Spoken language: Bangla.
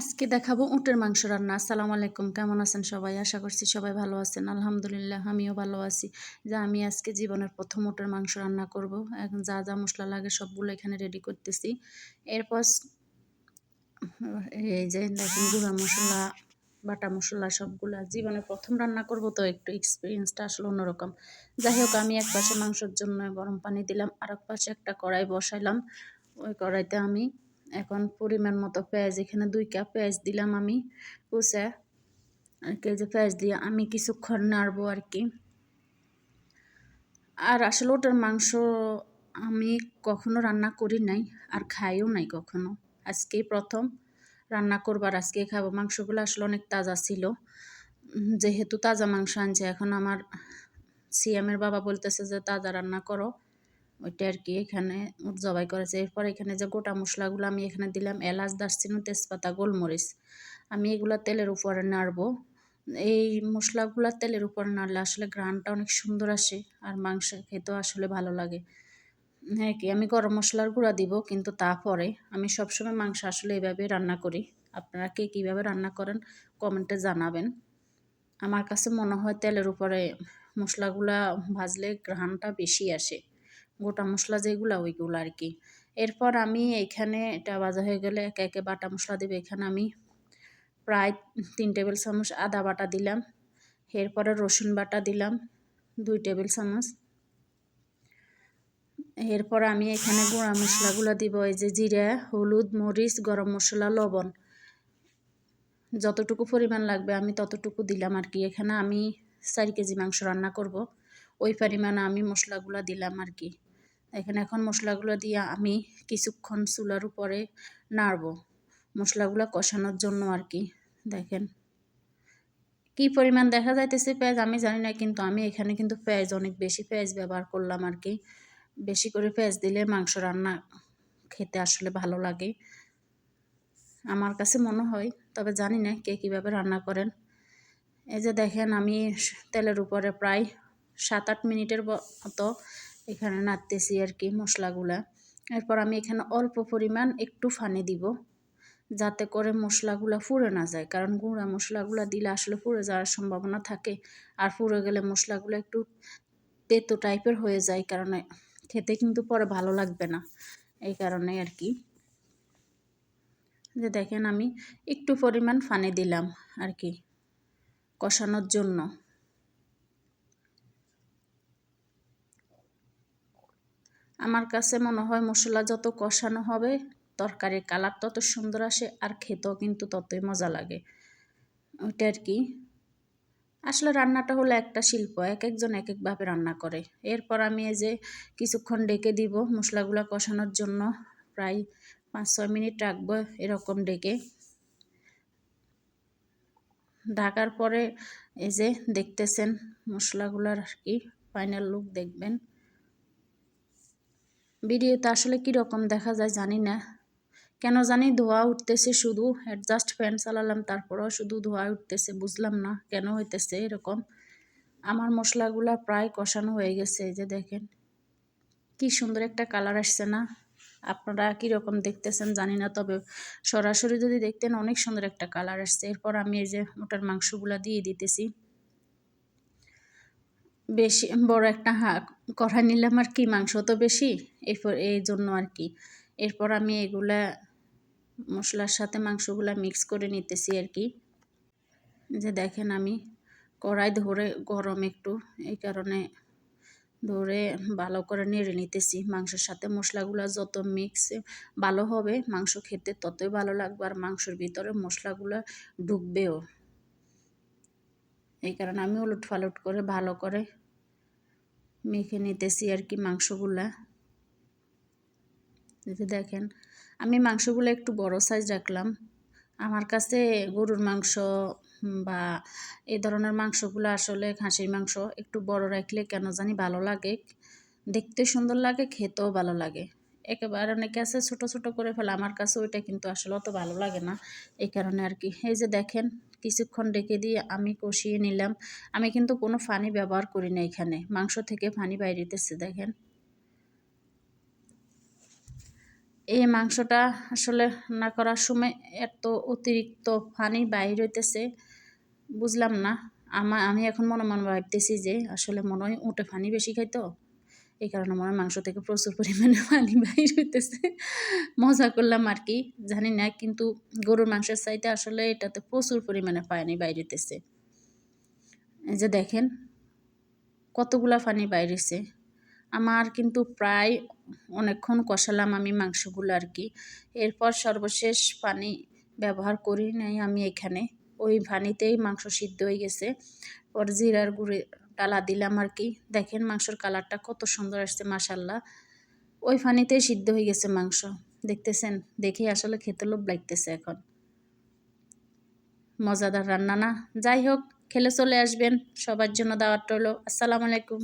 আজকে দেখাবো উটের মাংস রান্না। আসসালামু আলাইকুম, কেমন আছেন সবাই? আশা করছি সবাই ভালো আছেন। আলহামদুলিল্লাহ আমিও ভালো আছি। যে আমি আজকে জীবনের প্রথম উটের মাংস রান্না করব। এখন যা যা মশলা লাগে সবগুলো এখানে রেডি করতেছি। এরপর এই যে দেখেন গুঁড়া মশলা, বাটা মশলা সবগুলা জীবনে প্রথম রান্না করব, তো একটু এক্সপিরিয়েন্সটা আসলে অন্যরকম। যাই হোক, আমি এক পাশে মাংসের জন্য গরম পানি দিলাম, আর এক পাশে একটা কড়াই বসাইলাম। ওই কড়াইতে আমি এখন পরিমাণ মতো পেঁয়াজ, এখানে 2 কাপ পেঁয়াজ দিলাম আমি কুচে। আর কি যে পেঁয়াজ দিয়ে আমি কিছুক্ষণ নাড়বো আর কি। আর আসলে ওটার মাংস আমি কখনো রান্না করি নাই, আর খাইও নাই কখনো। আজকেই প্রথম রান্না করবার, আজকেই খাবো। মাংসগুলো আসলে অনেক তাজা ছিল। যেহেতু তাজা মাংস আনছে, এখন আমার সিয়ামের বাবা বলতেছে যে তাজা রান্না করো, ওইটা আর কি এখানে জবাই করেছে। এরপর এখানে যে গোটা মশলাগুলো আমি এখানে দিলাম, এলাচ, দারচিনি, তেজপাতা, গোলমরিচ। আমি এগুলো তেলের উপরে নাড়বো। এই মশলাগুলো তেলের উপর নাড়লে আসলে ঘ্রাণটা অনেক সুন্দর আসে, আর মাংস খেতেও আসলে ভালো লাগে। হ্যাঁ, কি আমি গরম মশলার গুঁড়া দিব, কিন্তু তারপরে আমি সবসময় মাংস আসলে এভাবে রান্না করি। আপনারা কে কীভাবে রান্না করেন কমেন্টে জানাবেন। আমার কাছে মনে হয় তেলের উপরে মশলাগুলা ভাজলে ঘ্রাণটা বেশি আসে, গোটা মশলা যেগুলো ওইগুলো আর কি। এরপর আমি এখানে এটা ভাজা হয়ে গেলে একে একে বাটা মশলা দেবো। এখানে আমি প্রায় 3 টেবিল চামচ আদা বাটা দিলাম। এরপরে রসুন বাটা দিলাম 2 টেবিল চামচ। এরপর আমি এখানে গুঁড়া মশলাগুলো দিব, এই যে জিরা, হলুদ, মরিচ, গরম মশলা, লবণ। যতটুকু পরিমাণ লাগবে আমি ততটুকু দিলাম আর কি। এখানে আমি 4 কেজি মাংস রান্না করব, ওই পরিমাণে আমি মশলাগুলো দিলাম আর কি। এখানে এখন মশলাগুলো দিয়ে আমি কিছুক্ষণ চুলার উপরে নাড়ব, মশলাগুলো কষানোর জন্য আর কি। দেখেন কি পরিমাণ দেখা যাইতেছে পেঁয়াজ আমি জানি না, কিন্তু আমি এখানে কিন্তু পেঁয়াজ অনেক বেশি পেঁয়াজ ব্যবহার করলাম আর কি। বেশি করে পেঁয়াজ দিলে মাংস রান্না খেতে আসলে ভালো লাগে আমার কাছে মনে হয়, তবে জানি না কে কীভাবে রান্না করেন। এই যে দেখেন আমি তেলের উপরে প্রায় 7-8 মিনিটের মতো এখানে নাড়তেছি আর কি মশলাগুলা। এরপর আমি এখানে অল্প পরিমাণ একটু পানি দিব, যাতে করে মশলাগুলা পুড়ে না যায়, কারণ গুঁড়া মশলাগুলা দিলে আসলে পুড়ে যাওয়ার সম্ভাবনা থাকে। আর পুড়ে গেলে মশলাগুলো একটু তেতো টাইপের হয়ে যায়, কারণে খেতে কিন্তু পরে ভালো লাগবে না, এই কারণে আর কি। যে দেখেন আমি একটু পরিমাণ পানি দিলাম আর কি কষানোর জন্য। আমার কাছে মনে হয় মশলা যত কষানো হবে তরকারির কালার তত সুন্দর আসে, আর খেতেও কিন্তু ততই মজা লাগে, ওইটা আর কি। আসলে রান্নাটা হলো একটা শিল্প, এক একজন এক একভাবে রান্না করে। এরপর আমি এই যে কিছুক্ষণ ডেকে দিব মশলাগুলো কষানোর জন্য, প্রায় 5-6 মিনিট রাখবো এরকম ডেকে। ঢাকার পরে এই যে দেখতেছেন মশলাগুলোর আর কি ফাইনাল লুক দেখবেন। ভিডিওতে আসলে কীরকম দেখা যায় জানি না, কেন জানি ধোয়া উঠতেছে, শুধু অ্যাডজাস্ট ফ্যান চালালাম তারপরেও শুধু ধোয়া উঠতেছে, বুঝলাম না কেন হইতেছে এরকম। আমার মশলাগুলা প্রায় কষানো হয়ে গেছে, এই যে দেখেন কি সুন্দর একটা কালার আসছে না? আপনারা কীরকম দেখতেছেন জানি না, তবে সরাসরি যদি দেখতেন অনেক সুন্দর একটা কালার আসছে। এরপর আমি এই যে ওটার মাংসগুলা দিয়ে দিতেছি। বেশি বড় একটা কড়াই নিলাম আর কি, মাংস তো বেশি, এরপর এই জন্য আর কি। এরপর আমি এগুলা মশলার সাথে মাংসগুলা মিক্স করে নিতেছি আর কি। যে দেখেন আমি কড়াই ধরে গরম একটু, এই কারণে ধরে ভালো করে নেড়ে নিতেছি। মাংসের সাথে মশলাগুলো যত মিক্স ভালো হবে মাংস খেতে ততই ভালো লাগবে, আর মাংসের ভিতরে মশলাগুলো ঢুকবেও, এই কারণে আমি উলট ফালট করে ভালো করে মেখে নিতেছি আর কি মাংসগুলা। যদি দেখেন আমি মাংসগুলো একটু বড় সাইজ রাখলাম। আমার কাছে গরুর মাংস বা এই ধরনের মাংসগুলো আসলে খাসির মাংস একটু বড় রাখলে কেন জানি ভালো লাগে, দেখতে সুন্দর লাগে, খেতেও ভালো লাগে। একেবারে অনেকে আছে ছোট ছোট করে ফেলে, আমার কাছে ওইটা কিন্তু আসলে অত ভালো লাগে না, এই কারণে আর কি। এই যে দেখেন কিছুক্ষণ ডেকে দিয়ে আমি কষিয়ে নিলাম। আমি কিন্তু কোনো পানি ব্যবহার করি না, এখানে মাংস থেকে পানি বাইরেতেছে দেখেন। এই মাংসটা আসলে রান্না করার সময় এত অতিরিক্ত পানি বাইর হইতেছে, বুঝলাম না। আমি এখন মনে মনে ভাবতেছি যে আসলে মনে হয় উটে পানি বেশি খাই তো, এই কারণে মনে হয় মাংস থেকে প্রচুর পরিমাণে পানি বাইর হইতেছে। মজা করলাম আর কি, জানি না, কিন্তু গরুর মাংসের চাইতে আসলে এটাতে প্রচুর পরিমাণে পানি বাইর হইতেছে। এই যে দেখেন কতগুলা পানি বাইর হইছে। আমার কিন্তু প্রায় অনেকক্ষণ কষালাম আমি মাংসগুলো আর কি। এরপর সর্বশেষ পানি ব্যবহার করি নাই আমি এখানে, ওই পানিতেই মাংস সিদ্ধ হয়ে গেছে। পর জিরার গুঁড়ি ডালা দিলাম আর কি। দেখেন মাংসর কালারটা কত সুন্দর আসছে মাশাল্লাহ। ওই পানিতেই সিদ্ধ হয়ে গেছে মাংস, দেখতেছেন? দেখে আসলে খেতে লোভ লাগতেছে এখন। মজাদার রান্না না? যাই হোক, খেলে চলে আসবেন, সবার জন্য দাওয়াত রইল। আসসালামু আলাইকুম।